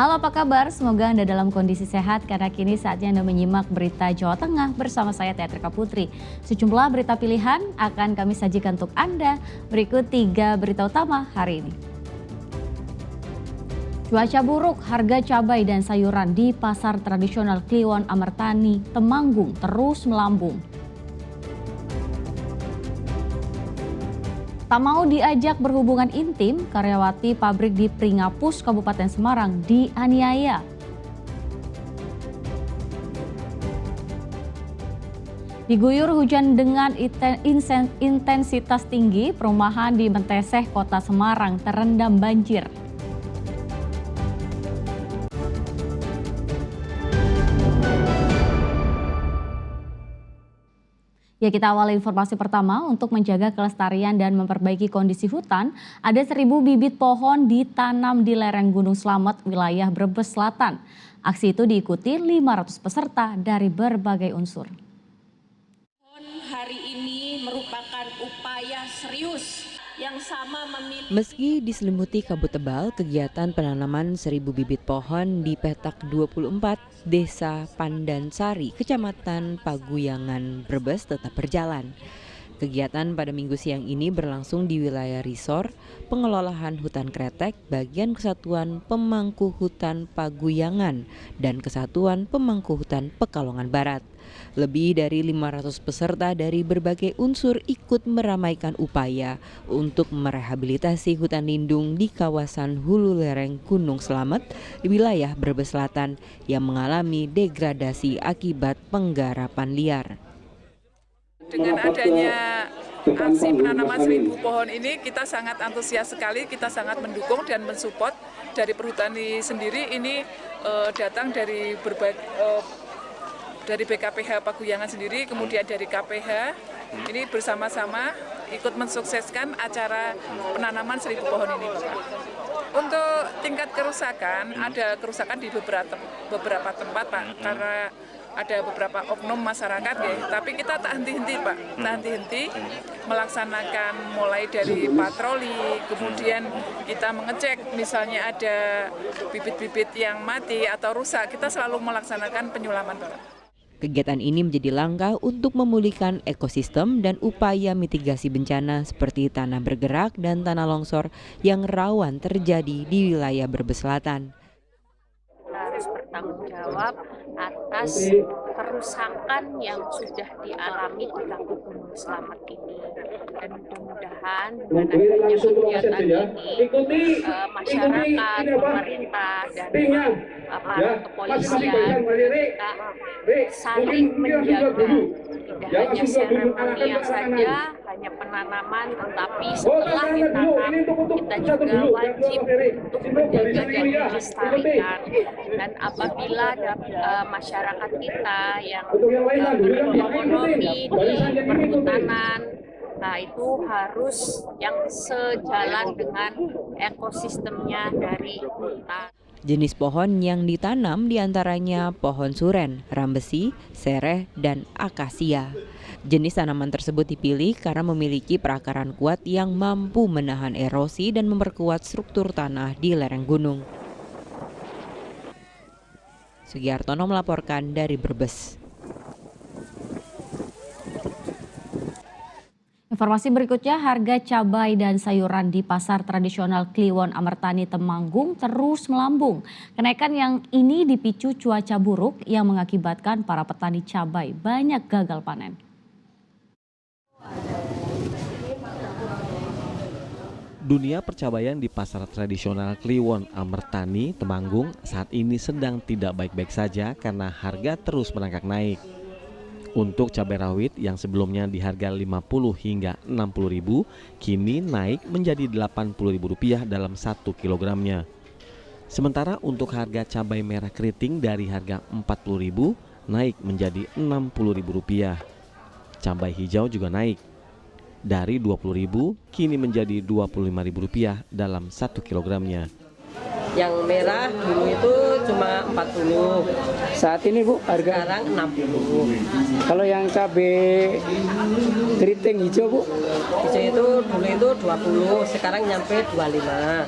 Halo, apa kabar? Semoga Anda dalam kondisi sehat karena kini saatnya Anda menyimak berita Jawa Tengah bersama saya Teatrika Putri. Sejumlah berita pilihan akan kami sajikan untuk Anda. Berikut 3 berita utama hari ini. Cuaca buruk, harga cabai dan sayuran di pasar tradisional Kliwon Amertani, Temanggung terus melambung. Tak mau diajak berhubungan intim, karyawati pabrik di Pringapus, Kabupaten Semarang dianiaya. Diguyur hujan dengan intensitas tinggi, perumahan di Menteseh, Kota Semarang terendam banjir. Ya, kita awali informasi pertama. Untuk menjaga kelestarian dan memperbaiki kondisi hutan, ada 1.000 bibit pohon ditanam di lereng Gunung Slamet, wilayah Brebes Selatan. Aksi itu diikuti 500 peserta dari berbagai unsur. Hari ini merupakan upaya serius yang sama memiliki. Meski diselimuti kabut tebal, kegiatan penanaman 1.000 bibit pohon di petak 24 Desa Pandansari, Kecamatan Paguyangan, Brebes tetap berjalan. Kegiatan pada Minggu siang ini berlangsung di wilayah Risor, Pengelolaan Hutan Kretek, Bagian Kesatuan Pemangku Hutan Paguyangan, dan Kesatuan Pemangku Hutan Pekalongan Barat. Lebih dari 500 peserta dari berbagai unsur ikut meramaikan upaya untuk merehabilitasi hutan lindung di kawasan hulu lereng Gunung Slamet di wilayah Brebes Selatan yang mengalami degradasi akibat penggarapan liar. Dengan adanya aksi penanaman 1.000 pohon ini, kita sangat antusias sekali, kita sangat mendukung dan mensupport. Dari perhutani sendiri ini datang dari dari BKPH Paguyangan sendiri, kemudian dari KPH, ini bersama-sama ikut mensukseskan acara penanaman 1.000 pohon ini, Bapak. Untuk tingkat kerusakan, ada kerusakan di beberapa tempat, Pak, karena ada beberapa oknum masyarakat ya, tapi kita tak henti-henti, Pak, tak henti-henti melaksanakan mulai dari patroli, kemudian kita mengecek misalnya ada bibit-bibit yang mati atau rusak, kita selalu melaksanakan penyulaman, Pak. Kegiatan ini menjadi langkah untuk memulihkan ekosistem dan upaya mitigasi bencana seperti tanah bergerak dan tanah longsor yang rawan terjadi di wilayah Brebes Selatan. Harus bertanggung jawab atas kerusakan yang sudah dialami di kaki Gunung Slamet ini, dan mudah-mudahan dengan adanya kegiatan ini masyarakat, pemerintah, dan aparat kepolisian kita saling menjaga, tidak hanya seremonial saja, hanya penanaman, tetapi setelah ditanam kita juga wajib untuk menjaga dan melestarikan. Dan apabila ada masyarakat kita yang berekonomi di perhutanan, nah itu harus yang sejalan dengan ekosistemnya dari hutan. Jenis pohon yang ditanam diantaranya pohon suren, rambesi, sereh, dan akasia. Jenis tanaman tersebut dipilih karena memiliki perakaran kuat yang mampu menahan erosi dan memperkuat struktur tanah di lereng gunung. Sugiartono melaporkan dari Brebes. Informasi berikutnya, harga cabai dan sayuran di pasar tradisional Kliwon Amertani, Temanggung terus melambung. Kenaikan yang ini dipicu cuaca buruk yang mengakibatkan para petani cabai banyak gagal panen. Dunia percabaian di pasar tradisional Kliwon Amertani, Temanggung saat ini sedang tidak baik-baik saja karena harga terus merangkak naik. Untuk cabai rawit yang sebelumnya di harga Rp50 hingga Rp60.000, kini naik menjadi Rp80.000 dalam 1 kilogramnya. Sementara untuk harga cabai merah keriting dari harga Rp40.000 naik menjadi Rp60.000. Cabai hijau juga naik dari Rp20.000 kini menjadi Rp25.000 dalam 1 kilogramnya. Yang merah dulu itu cuma 40. Saat ini Bu harga? Sekarang 60. Kalau yang cabai keriting hijau Bu? Hijau itu dulu itu 20, sekarang nyampe 25.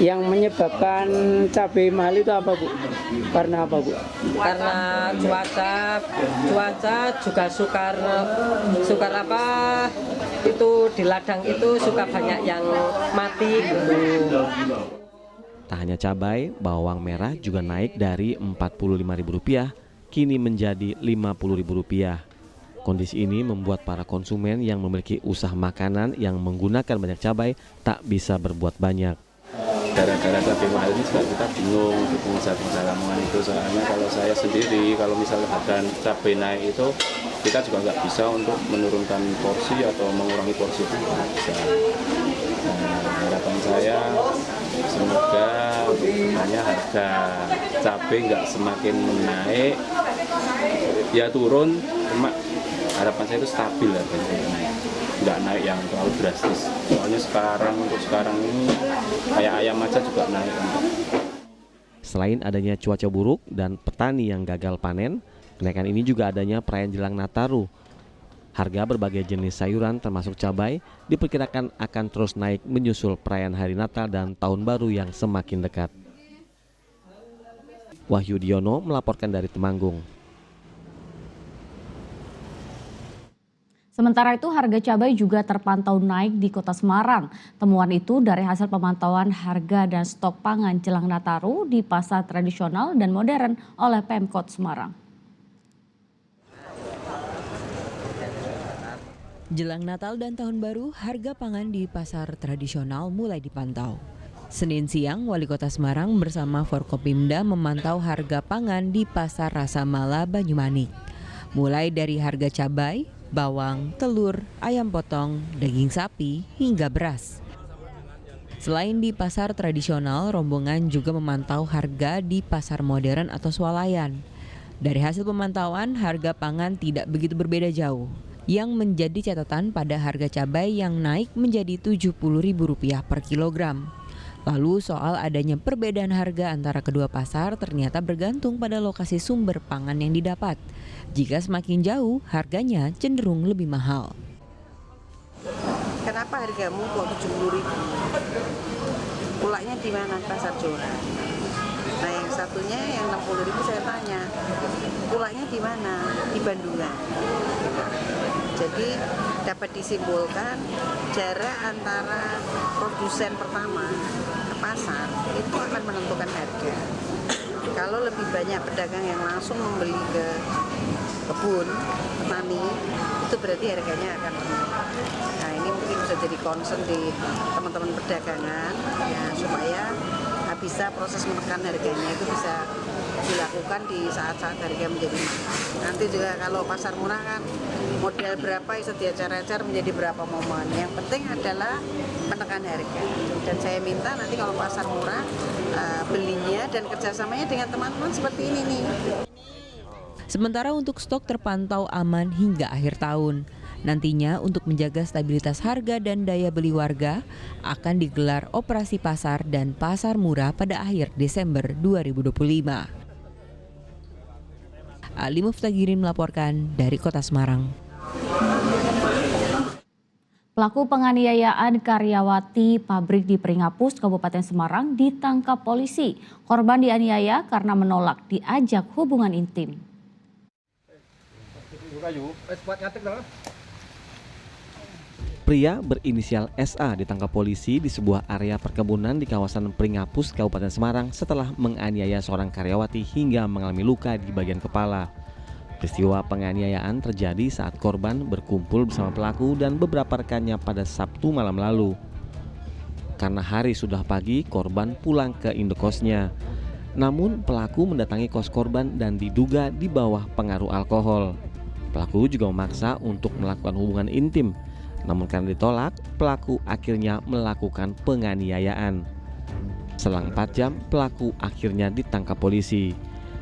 Yang menyebabkan cabai mahal itu apa Bu? Karena apa Bu? Karena cuaca juga sukar apa itu di ladang itu suka banyak yang mati gitu. Tak hanya cabai, bawang merah juga naik dari Rp45.000 kini menjadi Rp50.000. Kondisi ini membuat para konsumen yang memiliki usaha makanan yang menggunakan banyak cabai tak bisa berbuat banyak. Gara-gara cabai mahal ini juga kita bingung untuk pengusaha lamongan itu, soalnya kalau saya sendiri kalau misalnya harga cabai naik itu kita juga nggak bisa untuk menurunkan porsi atau mengurangi porsi itu nggak bisa. Harapan saya semoga hanya harga cabai nggak semakin menaik, ya turun, cuma harapan saya itu stabil harganya, nggak naik yang terlalu drastis. Soalnya untuk sekarang ini kayak ayam aja juga naik. Selain adanya cuaca buruk dan petani yang gagal panen, kenaikan ini juga adanya perayaan jelang Nataru. Harga berbagai jenis sayuran termasuk cabai diperkirakan akan terus naik menyusul perayaan Hari Natal dan Tahun Baru yang semakin dekat. Wahyu Diono melaporkan dari Temanggung. Sementara itu harga cabai juga terpantau naik di Kota Semarang. Temuan itu dari hasil pemantauan harga dan stok pangan jelang Nataru di pasar tradisional dan modern oleh Pemkot Semarang. Jelang Natal dan Tahun Baru, harga pangan di pasar tradisional mulai dipantau. Senin siang, Wali Kota Semarang bersama Forkopimda memantau harga pangan di Pasar Rasa Mala, Banyumanik. Mulai dari harga cabai, bawang, telur, ayam potong, daging sapi, hingga beras. Selain di pasar tradisional, rombongan juga memantau harga di pasar modern atau swalayan. Dari hasil pemantauan, harga pangan tidak begitu berbeda jauh. Yang menjadi catatan pada harga cabai yang naik menjadi Rp70.000 per kilogram. Lalu soal adanya perbedaan harga antara kedua pasar ternyata bergantung pada lokasi sumber pangan yang didapat. Jika semakin jauh, harganya cenderung lebih mahal. Kenapa hargamu kok 70.000? Pulaknya di mana pasar Joran? Nah yang satunya yang 60.000 saya tanya, pulaknya di mana? Di Bandungan. Jadi dapat disimpulkan jarak antara produsen pertama ke pasar itu akan menentukan harga. Kalau lebih banyak pedagang yang langsung membeli ke kebun petani, itu berarti harganya akan rendah. Nah ini mungkin bisa jadi concern di teman-teman perdagangan ya, supaya bisa proses menekan harganya itu bisa dilakukan di saat-saat harga menjadi mahal. Nanti juga kalau pasar murah kan modal berapa bisa diacar-acar menjadi berapa momen. Yang penting adalah menekan harga. Dan saya minta nanti kalau pasar murah belinya dan kerjasamanya dengan teman-teman seperti ini nih. Sementara untuk stok terpantau aman hingga akhir tahun. Nantinya untuk menjaga stabilitas harga dan daya beli warga akan digelar operasi pasar dan pasar murah pada akhir Desember 2025. Ali Muftagirin melaporkan dari Kota Semarang. Pelaku penganiayaan karyawati pabrik di Pringapus, Kabupaten Semarang ditangkap polisi. Korban dianiaya karena menolak diajak hubungan intim. Pria berinisial SA ditangkap polisi di sebuah area perkebunan di kawasan Pringapus, Kabupaten Semarang setelah menganiaya seorang karyawati hingga mengalami luka di bagian kepala. Peristiwa penganiayaan terjadi saat korban berkumpul bersama pelaku dan beberapa rekannya pada Sabtu malam lalu. Karena hari sudah pagi, korban pulang ke indekosnya. Namun pelaku mendatangi kos korban dan diduga di bawah pengaruh alkohol. Pelaku juga memaksa untuk melakukan hubungan intim. Namun karena ditolak, pelaku akhirnya melakukan penganiayaan. Selang 4 jam, pelaku akhirnya ditangkap polisi.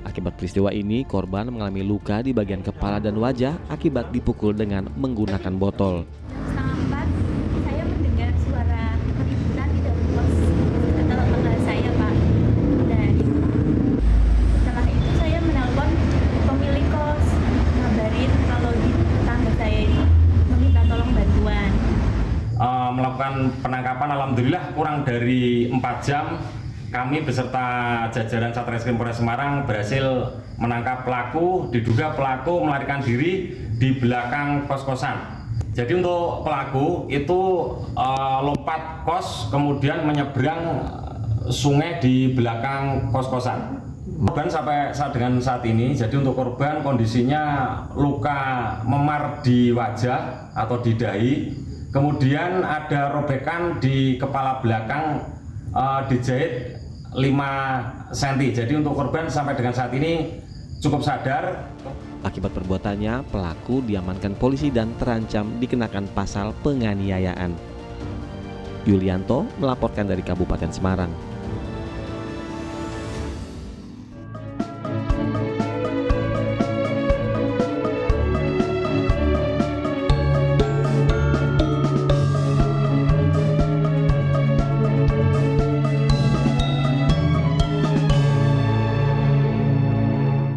Akibat peristiwa ini, korban mengalami luka di bagian kepala dan wajah akibat dipukul dengan menggunakan botol. Setengah 4, saya mendengar suara keributan di dalam kos. Kata tetangga saya, Pak. melakukan penangkapan. Alhamdulillah kurang dari 4 jam kami beserta jajaran Satreskrim Polres Semarang berhasil menangkap pelaku. Diduga pelaku melarikan diri di belakang kos-kosan. Jadi untuk pelaku itu lompat kos kemudian menyeberang sungai di belakang kos-kosan. Korban sampai dengan saat ini, jadi untuk korban kondisinya luka memar di wajah atau di dahi, kemudian ada robekan di kepala belakang dijahit 5 cm. Jadi untuk korban sampai dengan saat ini cukup sadar. Akibat perbuatannya, pelaku diamankan polisi dan terancam dikenakan pasal penganiayaan. Yulianto melaporkan dari Kabupaten Semarang.